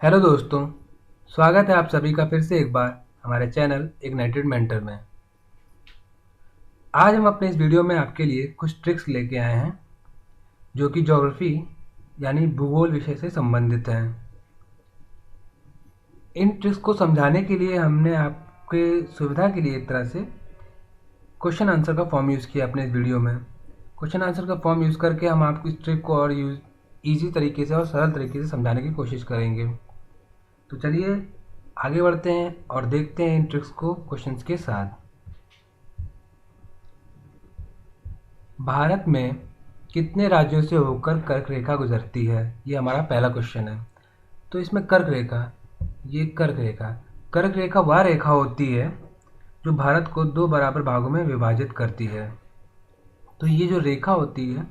Hello दोस्तों, स्वागत है आप सभी का फिर से एक बार हमारे चैनल इग्नाइटेड मेंटर में। आज हम अपने इस वीडियो में आपके लिए कुछ ट्रिक्स लेके आए हैं जो कि ज्योग्राफी यानी भूगोल विषय से संबंधित हैं। इन ट्रिक्स को समझाने के लिए हमने आपके सुविधा के लिए एक तरह से क्वेश्चन आंसर का फॉर्म यूज़ किया अपने इस वीडियो में। क्वेश्चन आंसर का फॉर्म यूज़ करके हम आपको इस ट्रिक को और ईजी तरीके से और सरल तरीके से समझाने की कोशिश करेंगे। तो चलिए आगे बढ़ते हैं और देखते हैं इन ट्रिक्स को क्वेश्चंस के साथ। भारत में कितने राज्यों से होकर कर्क रेखा गुजरती है? ये हमारा पहला क्वेश्चन है। तो इसमें कर्क रेखा, ये कर्क रेखा वह रेखा होती है जो भारत को दो बराबर भागों में विभाजित करती है। तो ये जो रेखा होती है,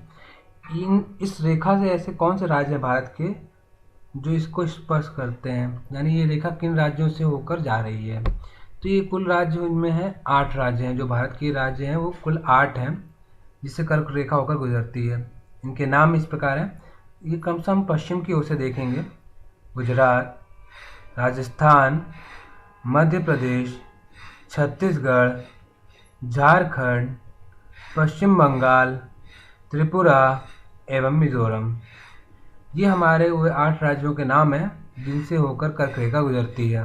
इस रेखा से ऐसे कौन से राज्य हैं भारत के जो इसको स्पर्श करते हैं, यानी ये रेखा किन राज्यों से होकर जा रही है? तो ये कुल राज्य इनमें है 8 राज्य हैं। जो भारत के राज्य हैं वो कुल 8 हैं जिससे कर्क रेखा होकर गुजरती है। इनके नाम इस प्रकार हैं। ये क्रम से हम पश्चिम की ओर से देखेंगे: गुजरात, राजस्थान, मध्य प्रदेश, छत्तीसगढ़, झारखंड, पश्चिम बंगाल, त्रिपुरा एवं मिजोरम। ये हमारे वो 8 राज्यों के नाम हैं जिनसे होकर कर्क रेखा गुजरती है।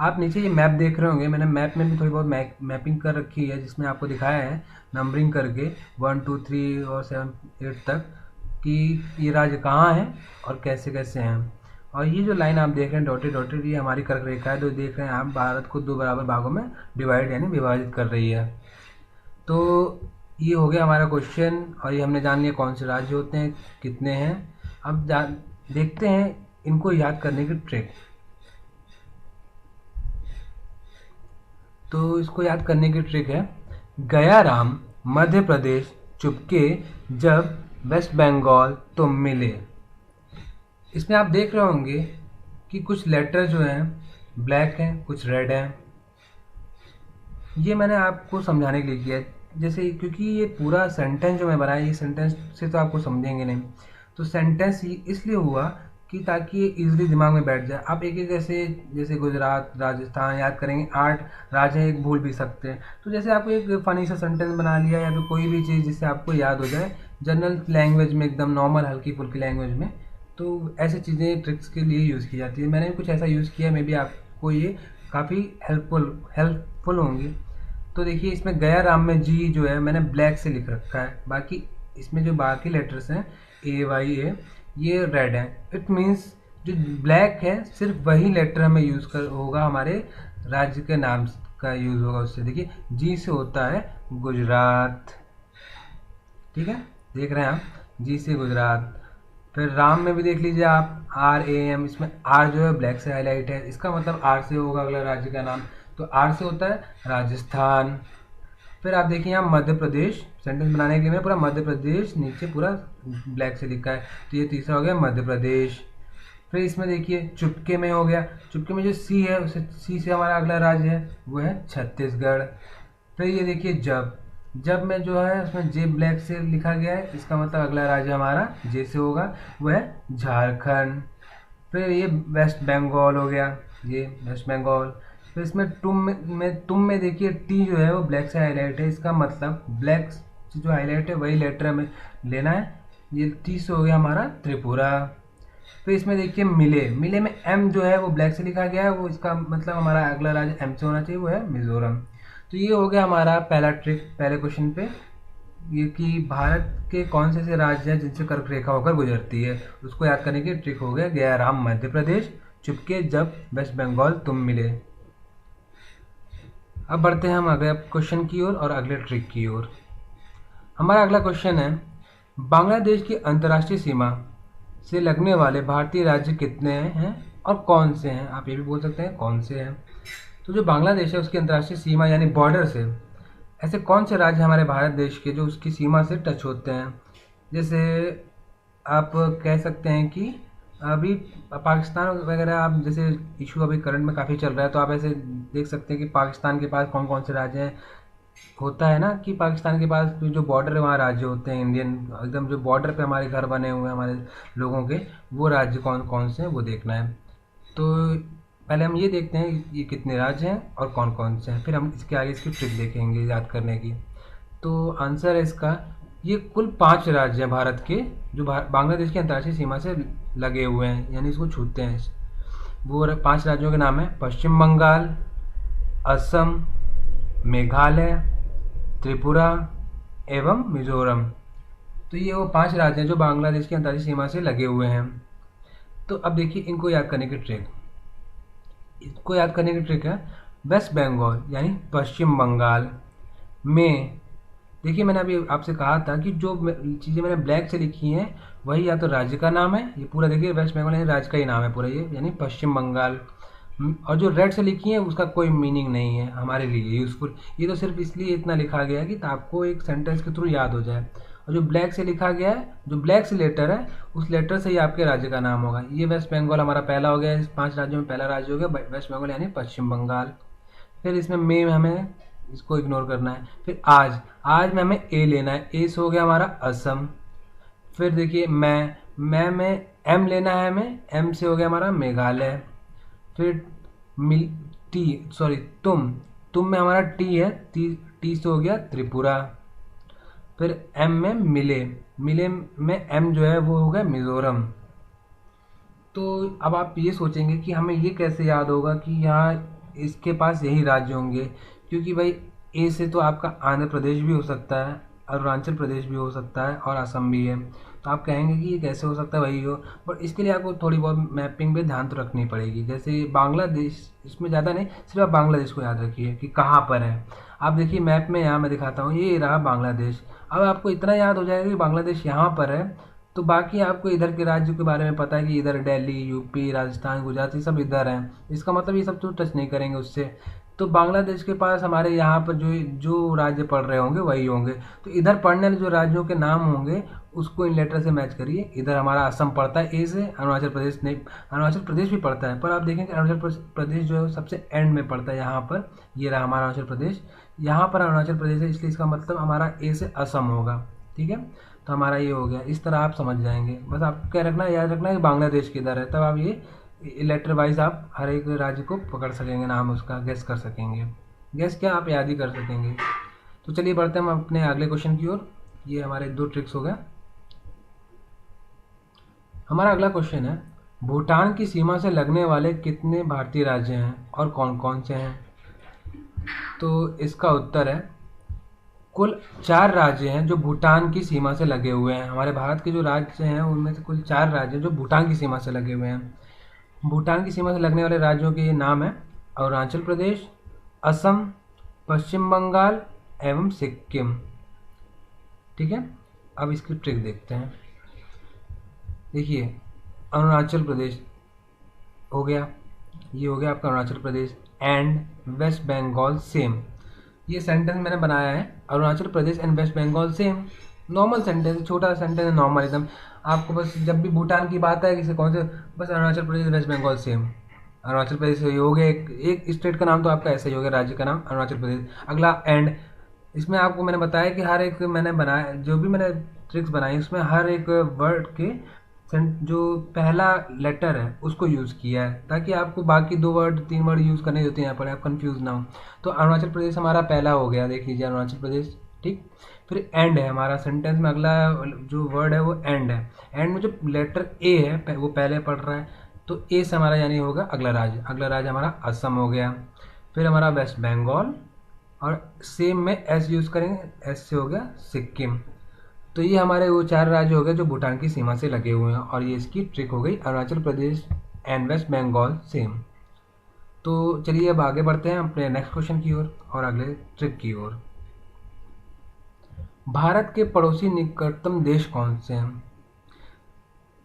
आप नीचे ये मैप देख रहे होंगे, मैंने मैप में भी थोड़ी बहुत मैपिंग कर रखी है जिसमें आपको दिखाया है नंबरिंग करके 1 2 3 और 7 8 तक कि ये राज्य कहाँ हैं और कैसे कैसे हैं। और ये जो लाइन आप देख रहे हैं डॉटेड डॉटेड, ये हमारी कर्क रेखा है। तो देख रहे हैं आप, भारत को दो बराबर भागों में डिवाइड यानी विभाजित कर रही है। तो ये हो गया हमारा क्वेश्चन और ये हमने जान लिया कौन से राज्य होते हैं, कितने हैं। अब देखते हैं इनको याद करने की ट्रिक। तो इसको याद करने की ट्रिक है: गया राम मध्य प्रदेश चुपके जब वेस्ट बंगाल तुम मिले। इसमें आप देख रहे होंगे कि कुछ लेटर जो हैं ब्लैक हैं, कुछ रेड हैं। ये मैंने आपको समझाने के लिए किया है, जैसे क्योंकि ये पूरा सेंटेंस जो मैं बनाया, ये सेंटेंस से तो आपको समझेंगे नहीं। तो सेंटेंस इसलिए हुआ कि ताकि ये इजीली दिमाग में बैठ जाए। आप एक एक जैसे जैसे गुजरात, राजस्थान याद करेंगे, 8 राज्य हैं, एक भूल भी सकते हैं। तो जैसे आपको एक फनी सा सेंटेंस बना लिया या फिर कोई भी चीज़ जिससे आपको याद हो जाए जनरल लैंग्वेज में, एकदम नॉर्मल हल्की फुल्की लैंग्वेज में। तो ऐसी चीज़ें ट्रिक्स के लिए यूज़ की जाती है। मैंने भी कुछ ऐसा यूज़ किया, मे बी आपको ये काफ़ी हेल्पफुल होंगी। तो देखिए इसमें गया राम में जी जो है मैंने ब्लैक से लिख रखा है, बाकी इसमें जो बाकी लेटर्स हैं A ये रेड है। इट मीन्स जो ब्लैक है सिर्फ वही लेटर हमें यूज़ कर होगा, हमारे राज्य के नाम का यूज़ होगा उससे। देखिए जी से होता है गुजरात, ठीक है, देख रहे हैं आप, जी से गुजरात। फिर राम में भी देख लीजिए आप, RAM, इसमें आर जो है ब्लैक से हाईलाइट है, इसका मतलब आर से होगा अगला राज्य का नाम। तो आर से होता है राजस्थान। फिर आप देखिए यहाँ मध्य प्रदेश, सेंटेंस बनाने के लिए मैंने पूरा मध्य प्रदेश नीचे पूरा ब्लैक से लिखा है। तो ये तीसरा हो गया मध्य प्रदेश। फिर इसमें देखिए चुपके में हो गया, चुपके में जो सी है उसे सी से हमारा अगला राज्य है वो है छत्तीसगढ़। फिर ये देखिए जब में जो है उसमें जे ब्लैक से लिखा गया है, इसका मतलब अगला राज्य हमारा जे से होगा वो है झारखंड। फिर ये वेस्ट बंगाल हो गया, ये वेस्ट बंगाल। फिर इसमें तुम में देखिए टी जो है वो ब्लैक से हाईलाइट है, इसका मतलब ब्लैक से जो हाईलाइट है वही लेटर हमें लेना है। ये टी से हो गया हमारा त्रिपुरा। फिर इसमें देखिए मिले में एम जो है वो ब्लैक से लिखा गया है, वो इसका मतलब हमारा अगला राज्य एम से होना चाहिए, वो है मिजोरम। तो ये हो गया हमारा पहला ट्रिक पहले क्वेश्चन पे, ये कि भारत के कौन से ऐसे राज्य हैं जिनसे कर्क रेखा होकर गुजरती है, उसको याद करने की ट्रिक हो गया गया राम मध्य प्रदेश चुपके जब वेस्ट बंगाल तुम मिले। अब बढ़ते हैं हम अगले क्वेश्चन की ओर और अगले ट्रिक की ओर। हमारा अगला क्वेश्चन है, बांग्लादेश की अंतर्राष्ट्रीय सीमा से लगने वाले भारतीय राज्य कितने हैं और कौन से हैं? आप ये भी बोल सकते हैं कौन से हैं। तो जो बांग्लादेश है उसकी अंतर्राष्ट्रीय सीमा यानी बॉर्डर से ऐसे कौन से राज्य हमारे भारत देश के जो उसकी सीमा से टच होते हैं? जैसे आप कह सकते हैं कि अभी पाकिस्तान वगैरह, आप जैसे इशू अभी करंट में काफ़ी चल रहा है, तो आप ऐसे देख सकते हैं कि पाकिस्तान के पास कौन कौन से राज्य हैं। होता है ना कि पाकिस्तान के पास जो बॉर्डर है वहाँ राज्य होते हैं इंडियन, एकदम जो बॉर्डर पे हमारे घर बने हुए हैं हमारे लोगों के, वो राज्य कौन कौन से हैं वो देखना है। तो पहले हम ये देखते हैं ये कितने राज्य हैं और कौन कौन से हैं, फिर हम इसके आगे इसकी ट्रिक देखेंगे याद करने की। तो आंसर है इसका, ये कुल 5 राज्य हैं भारत के जो बांग्लादेश की अंतर्राष्ट्रीय सीमा से लगे हुए हैं, यानी इसको छूते हैं। वो 5 राज्यों के नाम है पश्चिम बंगाल, असम, मेघालय, त्रिपुरा एवं मिजोरम। तो ये वो 5 राज्य हैं जो बांग्लादेश की अंतर्राष्ट्रीय सीमा से लगे हुए हैं। तो अब देखिए इनको याद करने की ट्रिक, इसको याद करने की ट्रिक है वेस्ट बंगाल यानी पश्चिम बंगाल में। देखिए मैंने अभी आपसे कहा था कि जो चीज़ें मैंने ब्लैक से लिखी हैं वही या तो राज्य का नाम है, ये पूरा देखिए वेस्ट बंगाल यानी राज्य का ही नाम है पूरा ये, यानी पश्चिम बंगाल। और जो रेड से लिखी है उसका कोई मीनिंग नहीं है हमारे लिए यूज़फुल, ये तो सिर्फ इसलिए इतना लिखा गया है कि आपको एक सेंटेंस के थ्रू याद हो जाए। और जो ब्लैक से लिखा गया है, जो ब्लैक से लेटर है, उस लेटर से ही आपके राज्य का नाम होगा। ये वेस्ट बंगाल हमारा पहला हो गया, इस 5 राज्यों में पहला राज्य हो गया वेस्ट बंगाल यानी पश्चिम बंगाल। फिर इसमें मे में हमें इसको इग्नोर करना है। फिर आज में हमें ए लेना है, ए से हो गया हमारा असम। फिर देखिए मैं में एम लेना है हमें, एम से हो गया हमारा मेघालय। फिर मिल तुम में हमारा टी है, टी से हो गया त्रिपुरा। फिर एम में मिले में एम जो है वो हो गया मिजोरम। तो अब आप ये सोचेंगे कि हमें ये कैसे याद होगा कि यहाँ इसके पास यही राज्य होंगे, क्योंकि भाई ए से तो आपका आंध्र प्रदेश भी हो सकता है, अरुणाचल प्रदेश भी हो सकता है और असम भी है। तो आप कहेंगे कि ये कैसे हो सकता है, वही हो। बट इसके लिए आपको थोड़ी बहुत मैपिंग पे ध्यान तो रखनी पड़ेगी। जैसे बांग्लादेश, इसमें ज़्यादा नहीं, सिर्फ आप बांग्लादेश को याद रखिए कि कहाँ पर है। आप देखिए मैप में, यहाँ मैं दिखाता हूँ, ये रहा बांग्लादेश। अब आपको इतना याद हो जाएगा कि बांग्लादेश यहाँ पर है, तो बाकी आपको इधर के राज्यों के बारे में पता है कि इधर दिल्ली, यूपी, राजस्थान, गुजरात, ये सब इधर हैं। इसका मतलब ये सब तो टच नहीं करेंगे उससे। तो बांग्लादेश के पास हमारे यहाँ पर जो जो राज्य पढ़ रहे होंगे वही होंगे। तो इधर पढ़ने वाले जो राज्यों के नाम होंगे उसको इन लेटर से मैच करिए। इधर हमारा असम पड़ता है ए से, अरुणाचल प्रदेश नहीं, अरुणाचल प्रदेश भी पड़ता है, पर आप देखेंगे अरुणाचल प्रदेश जो है सबसे एंड में पड़ता है यहाँ पर। ये रहा हमारा अरुणाचल प्रदेश, यहाँ पर अरुणाचल प्रदेश है, इसलिए इसका मतलब हमारा ए से असम होगा। ठीक है, तो हमारा ये हो गया। इस तरह आप समझ जाएंगे। बस आपको क्या रखना है, याद रखना है कि बांग्लादेश किधर है, तब आप ये लेटर वाइज आप हर एक राज्य को पकड़ सकेंगे, नाम उसका गेस कर सकेंगे। गेस क्या, आप याद ही कर सकेंगे। तो चलिए बढ़ते हैं हम अपने अगले क्वेश्चन की ओर। ये हमारे 2 ट्रिक्स हो गया। हमारा अगला क्वेश्चन है, भूटान की सीमा से लगने वाले कितने भारतीय राज्य हैं और कौन कौन से हैं। तो इसका उत्तर है कुल 4 राज्य हैं जो भूटान की सीमा से लगे हुए हैं। हमारे भारत के जो राज्य हैं उनमें से कुल 4 राज्य हैं जो भूटान की सीमा से लगे हुए हैं। भूटान की सीमा से लगने वाले राज्यों के नाम है अरुणाचल प्रदेश, असम, पश्चिम बंगाल एवं सिक्किम। ठीक है, अब इसकी ट्रिक देखते हैं। देखिए अरुणाचल प्रदेश हो गया, ये हो गया आपका अरुणाचल प्रदेश, एंड वेस्ट बंगाल सेम। ये सेंटेंस मैंने बनाया है, Arunachal Pradesh and West Bengal same. Normal sentence, छोटा सेंटेंस है, नॉर्मल एकदम। आपको बस जब भी भूटान की बात है किसी कौन से, बस अरुणाचल प्रदेश वेस्ट बंगाल सेम। अरुणाचल प्रदेश ये हो गया, एक स्टेट का नाम तो आपका ऐसा ही हो गया, राज्य का नाम अरुणाचल प्रदेश। अगला एंड, इसमें आपको मैंने बताया कि हर एक मैंने बनाया, जो भी मैंने ट्रिक्स बनाई उसमें हर एक वर्ड के जो पहला लेटर है उसको यूज़ किया है, ताकि आपको बाकी 2 वर्ड 3 वर्ड यूज़ करने होते हैं यहाँ पर, आप कंफ्यूज ना हो। तो अरुणाचल प्रदेश हमारा पहला हो गया, देख लीजिए अरुणाचल प्रदेश। ठीक, फिर एंड है हमारा सेंटेंस में, अगला जो वर्ड है वो एंड है। एंड में जो लेटर ए है वो पहले पढ़ रहा है, तो ए से हमारा यानी होगा अगला राज्य। अगला राज्य हमारा असम हो गया। फिर हमारा वेस्ट बंगाल, और सेम में एस यूज़ करेंगे, एस से हो गया सिक्किम। तो ये हमारे वो 4 राज्य हो गए जो भूटान की सीमा से लगे हुए हैं, और ये इसकी ट्रिक हो गई, अरुणाचल प्रदेश एंड वेस्ट बंगाल सेम। तो चलिए अब आगे बढ़ते हैं अपने नेक्स्ट क्वेश्चन की ओर और अगले ट्रिक की ओर। भारत के पड़ोसी निकटतम देश कौन से हैं।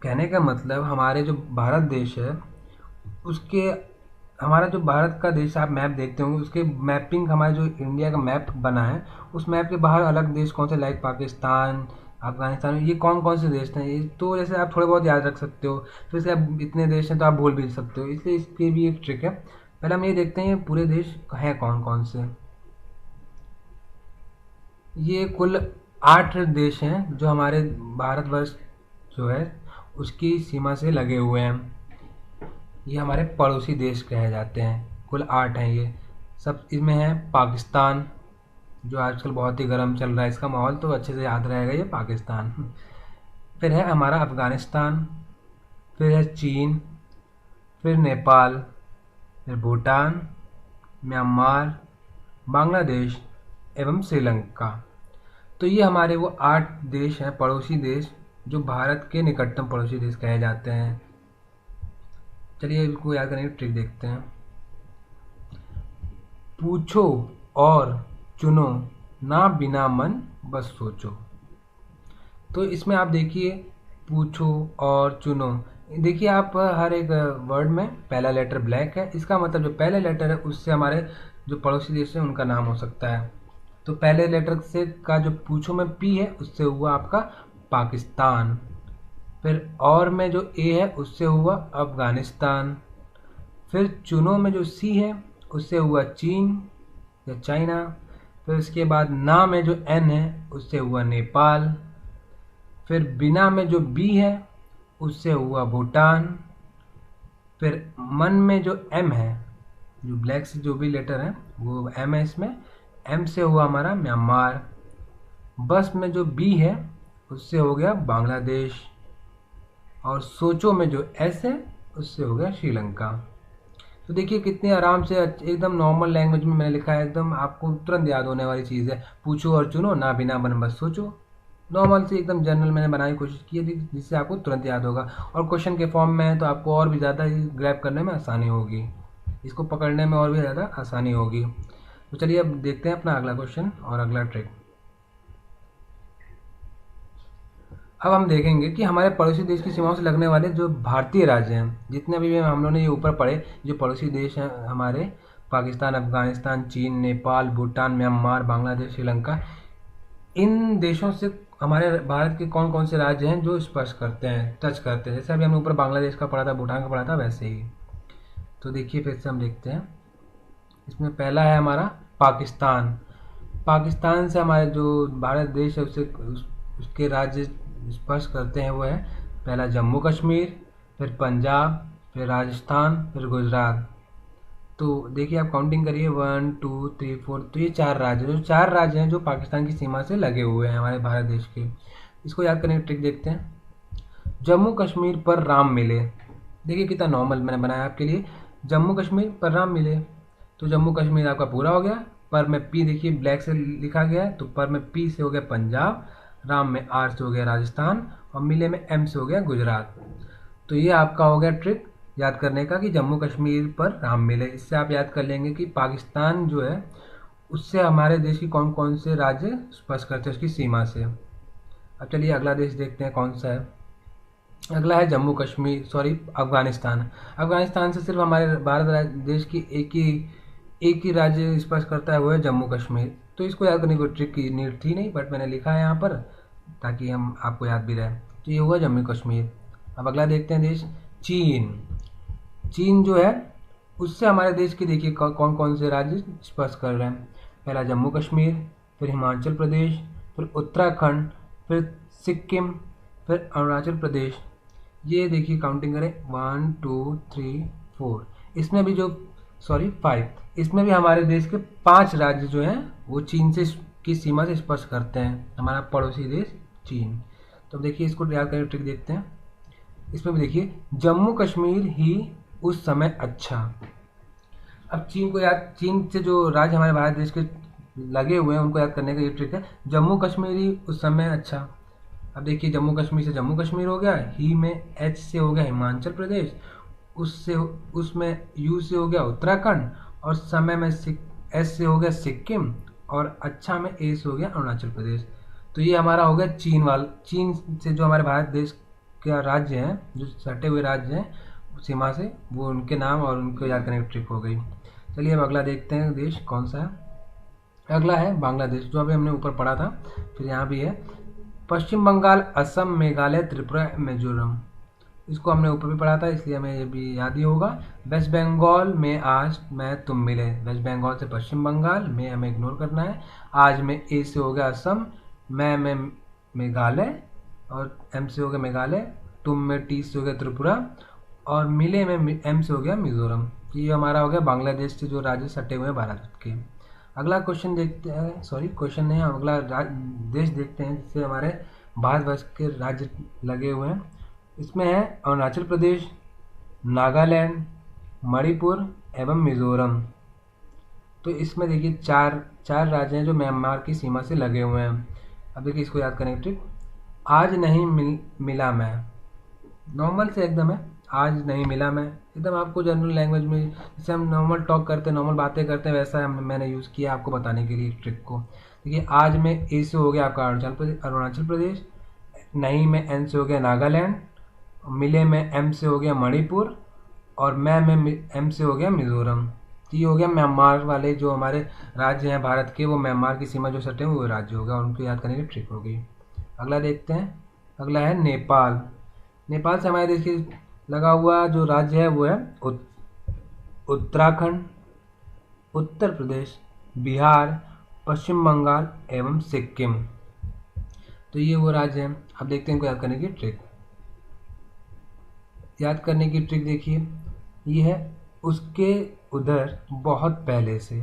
कहने का मतलब हमारे जो भारत देश है उसके, हमारा जो भारत का देश आप मैप देखते होंगे उसके मैपिंग, हमारा जो इंडिया का मैप बना है उस मैप के बाहर अलग देश कौन से, लाइक पाकिस्तान, अफगानिस्तान, ये कौन कौन से देश हैं। ये तो जैसे आप थोड़े बहुत याद रख सकते हो, फिर से आप इतने देश हैं तो आप भूल भी सकते हो, इसलिए इसकी भी एक ट्रिक है। पहले हम ये देखते हैं ये पूरे देश हैं कौन कौन से। ये कुल 8 देश हैं जो हमारे भारतवर्ष जो है उसकी सीमा से लगे हुए हैं। ये हमारे पड़ोसी देश कहे जाते हैं। कुल 8 हैं ये सब। इसमें है पाकिस्तान, जो आजकल बहुत ही गर्म चल रहा है, इसका माहौल तो अच्छे से याद रहेगा, ये पाकिस्तान। फिर है हमारा अफ़गानिस्तान, फिर है चीन, फिर नेपाल, फिर भूटान, म्यांमार, बांग्लादेश एवं श्रीलंका। तो ये हमारे वो 8 देश हैं, पड़ोसी देश, जो भारत के निकटतम पड़ोसी देश कहे जाते हैं। चलिए इनको याद करने की ट्रिक देखते हैं। पूछो और चुनो, ना बिना मन बस सोचो। तो इसमें आप देखिए, पूछो और चुनो, देखिए आप हर एक वर्ड में पहला लेटर ब्लैक है, इसका मतलब जो पहले लेटर है उससे हमारे जो पड़ोसी देश है उनका नाम हो सकता है। तो पहले लेटर से का जो पूछो में पी है उससे हुआ आपका पाकिस्तान। फिर और में जो ए है उससे हुआ अफगानिस्तान। फिर चुनो में जो सी है उससे हुआ चीन या चाइना। फिर उसके बाद ना में जो एन है उससे हुआ नेपाल। फिर बिना में जो बी है उससे हुआ भूटान। फिर मन में जो एम है, जो ब्लैक से जो भी लेटर है वो एम है, इसमें एम से हुआ हमारा म्यांमार। बस में जो बी है उससे हो गया बांग्लादेश। और सोचो में जो एस है उससे हो गया श्रीलंका। तो देखिए कितने आराम से एकदम नॉर्मल लैंग्वेज में मैंने लिखा है, एकदम आपको तुरंत याद होने वाली चीज़ है। पूछो और चुनो, ना बिना मन बस सोचो। नॉर्मल से एकदम जनरल मैंने बनाने की कोशिश की है जिससे आपको तुरंत याद होगा, और क्वेश्चन के फॉर्म में है तो आपको और भी ज़्यादा ग्रैब करने में आसानी होगी, इसको पकड़ने में और भी ज़्यादा आसानी होगी। तो चलिए अब देखते हैं अपना अगला क्वेश्चन और अगला ट्रिक। अब हम देखेंगे कि हमारे पड़ोसी देश की सीमाओं से लगने वाले जो भारतीय राज्य हैं, जितने भी हम लोगों ने ये ऊपर पढ़े जो पड़ोसी देश हैं हमारे, पाकिस्तान, अफगानिस्तान, चीन, नेपाल, भूटान, म्यांमार, बांग्लादेश, श्रीलंका, इन देशों से हमारे भारत के कौन कौन से राज्य हैं जो स्पर्श करते हैं, टच करते हैं। जैसे अभी हमने ऊपर बांग्लादेश का पढ़ा था, भूटान का पढ़ा था, वैसे ही। तो देखिए फिर से हम देखते हैं। इसमें पहला है हमारा पाकिस्तान। पाकिस्तान से हमारे जो भारत देश है उसके राज्य स्पर्श करते हैं वो है पहला जम्मू कश्मीर, फिर पंजाब, फिर राजस्थान, फिर गुजरात। तो देखिए आप काउंटिंग करिए, 1 2 3 4, तो ये 4 राज्य, जो 4 राज्य हैं जो पाकिस्तान की सीमा से लगे हुए हैं हमारे भारत देश के। इसको याद करने की ट्रिक देखते हैं। जम्मू कश्मीर पर राम मिले, देखिए कितना नॉर्मल मैंने बनाया आपके लिए। जम्मू कश्मीर पर राम मिले, तो जम्मू कश्मीर आपका पूरा हो गया। पर में पी देखिए ब्लैक से लिखा गया है, तो पर में पी से हो गया पंजाब, राम में आर से हो गया राजस्थान, और मिले में एम से हो गया गुजरात। तो ये आपका हो गया ट्रिक याद करने का कि जम्मू कश्मीर पर राम मिले। इससे आप याद कर लेंगे कि पाकिस्तान जो है उससे हमारे देश की कौन कौन से राज्य स्पर्श करते हैं उसकी सीमा से। अब चलिए अगला देश देखते हैं कौन सा है। अगला है जम्मू कश्मीर, सॉरी अफगानिस्तान। अफगानिस्तान से सिर्फ हमारे भारत देश की एक ही राज्य स्पर्श करता है, वो है जम्मू कश्मीर। तो इसको याद करने की कोई ट्रिक की नीड थी नहीं, बट मैंने लिखा है यहाँ पर ताकि हम आपको याद भी रहे। तो ये हुआ जम्मू कश्मीर। अब अगला देखते हैं देश चीन। चीन जो है उससे हमारे देश के देखिए कौन कौन से राज्य स्पर्श कर रहे हैं। पहला जम्मू कश्मीर, फिर हिमाचल प्रदेश, फिर उत्तराखंड, फिर सिक्किम, फिर अरुणाचल प्रदेश। ये देखिए काउंटिंग करें, 1 2 3 4, इसमें भी जो सॉरी 5, इसमें भी हमारे देश के 5 राज्य जो हैं वो चीन से की सीमा से स्पर्श करते हैं, हमारा पड़ोसी देश चीन। तो देखिए इसको याद करके ट्रिक देखते हैं। इसमें भी देखिए जम्मू कश्मीर ही उस समय अच्छा। अब चीन को याद, चीन से जो राज्य हमारे भारत देश के लगे हुए हैं उनको याद करने का ये ट्रिक है, जम्मू कश्मीर ही उस समय अच्छा। अब देखिए जम्मू कश्मीर से जम्मू कश्मीर हो गया, ही में एच से हो गया हिमाचल प्रदेश, उससे उसमें यू से हो गया उत्तराखंड, और समय में एस से हो गया सिक्किम, और अच्छा में ए से हो गया अरुणाचल प्रदेश। तो ये हमारा हो गया चीन से जो हमारे भारत देश के राज्य हैं, जो सटे हुए राज्य हैं सीमा से, वो उनके नाम और उनको याद करने की ट्रिक हो गई। चलिए अब अगला देखते हैं देश कौन सा है। अगला है बांग्लादेश, जो अभी हमने ऊपर पढ़ा था, फिर यहाँ भी है पश्चिम बंगाल, असम, मेघालय, त्रिपुरा, मिजोरम। इसको हमने ऊपर भी पढ़ा था इसलिए हमें ये भी याद ही होगा। वेस्ट बंगाल में आज मैं तुम मिले, वेस्ट बंगाल से पश्चिम बंगाल, में हमें इग्नोर करना है। आज में ए से हो गया असम, मैं में मेघालय, और एम से हो गया मेघालय, तुम में टी से हो गया त्रिपुरा, और मिले में एम से हो गया मिजोरम। ये हमारा हो गया बांग्लादेश से जो राज्य सटे हुए हैं भारत के। अगला क्वेश्चन देखते हैं, सॉरी क्वेश्चन नहीं, अगला देश देखते हैं जिससे हमारे भारतवर्ष के राज्य लगे हुए हैं। इसमें है अरुणाचल प्रदेश, नागालैंड, मणिपुर एवं मिजोरम। तो इसमें देखिए चार राज्य हैं जो म्यांमार की सीमा से लगे हुए हैं। अब देखिए इसको याद करने की ट्रिक। आज नहीं मिला मैं, नॉर्मल से एकदम है, आज नहीं मिला मैं, एकदम आपको जनरल लैंग्वेज में जैसे हम नॉर्मल टॉक करते हैं, नॉर्मल बातें करते हैं, वैसा मैंने यूज़ किया आपको बताने के लिए ट्रिक को। देखिए आज में ए से हो गया आपका अरुणाचल प्रदेश, नहीं में एन से हो गया नागालैंड, मिले में एम से हो गया मणिपुर, और मैं में एम से हो गया मिजोरम। तो ये हो गया म्यांमार वाले जो हमारे राज्य हैं भारत के, वो म्यांमार की सीमा जो सटे हैं वो राज्य होगा, उनको याद करने की ट्रिक होगी। अगला देखते हैं, अगला है नेपाल। नेपाल से हमारे देश के लगा हुआ जो राज्य है वो है उत्तराखंड, उत्तर प्रदेश, बिहार, पश्चिम बंगाल एवं सिक्किम। तो ये वो राज्य हैं। अब देखते हैं इनको याद करने की ट्रिक। याद करने की ट्रिक देखिए, ये है उसके उधर बहुत पहले से,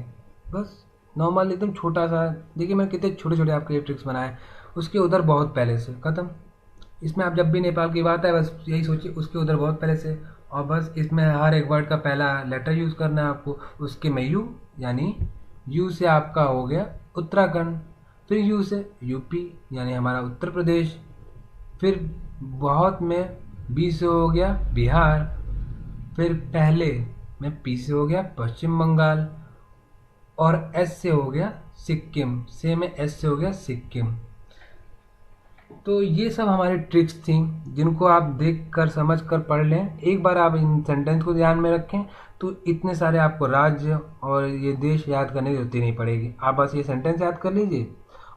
बस नॉर्मल एकदम छोटा सा। देखिए मैंने कितने छोटे छोटे आपके लिए ट्रिक्स बनाए। उसके उधर बहुत पहले से, खत्म। इसमें आप जब भी नेपाल की बात है बस यही सोचिए उसके उधर बहुत पहले से, और बस इसमें हर एक वर्ड का पहला लेटर यूज़ करना है आपको। उसके में यू, यानी यू से आपका हो गया उत्तराखंड, फिर यू से यूपी यानी हमारा उत्तर प्रदेश, फिर बहुत में बी से हो गया बिहार, फिर पहले में पी से हो गया पश्चिम बंगाल, और एस से हो गया सिक्किम, से में एस से हो गया सिक्किम। तो ये सब हमारी ट्रिक्स थी जिनको आप देख कर समझ कर पढ़ लें। एक बार आप इन सेंटेंस को ध्यान में रखें तो इतने सारे आपको राज्य और ये देश याद करने की जरूरत नहीं पड़ेगी। आप बस ये सेंटेंस याद कर लीजिए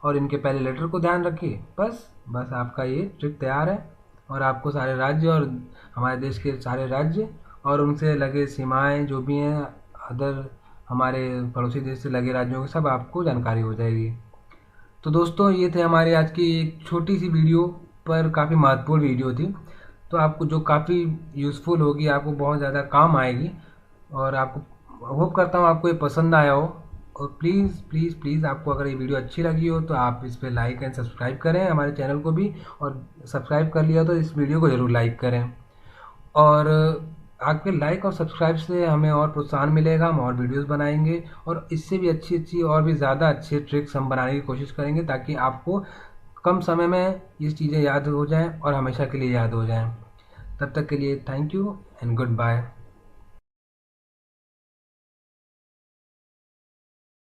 और इनके पहले लेटर को ध्यान रखिए, बस आपका ये ट्रिक तैयार है। और आपको सारे राज्य और हमारे देश के सारे राज्य और उनसे लगे सीमाएं जो भी हैं, अदर हमारे पड़ोसी देश से लगे राज्यों की सब आपको जानकारी हो जाएगी। तो दोस्तों ये थे हमारे आज की एक छोटी सी वीडियो, पर काफ़ी महत्वपूर्ण वीडियो थी। तो आपको जो काफ़ी यूज़फुल होगी, आपको बहुत ज़्यादा काम आएगी, और आपको होप करता हूँ आपको ये पसंद आया हो। और प्लीज़ प्लीज़ प्लीज़ आपको अगर ये वीडियो अच्छी लगी हो तो आप इस पर लाइक एंड सब्सक्राइब करें हमारे चैनल को भी, और सब्सक्राइब कर लिया तो इस वीडियो को ज़रूर लाइक करें। और आपके लाइक और सब्सक्राइब से हमें और प्रोत्साहन मिलेगा, हम और वीडियोस बनाएंगे और इससे भी अच्छी और भी ज़्यादा अच्छे ट्रिक्स हम बनाने की कोशिश करेंगे, ताकि आपको कम समय में ये चीज़ें याद हो जाएं और हमेशा के लिए याद हो जाएं। तब तक के लिए thank you and good bye.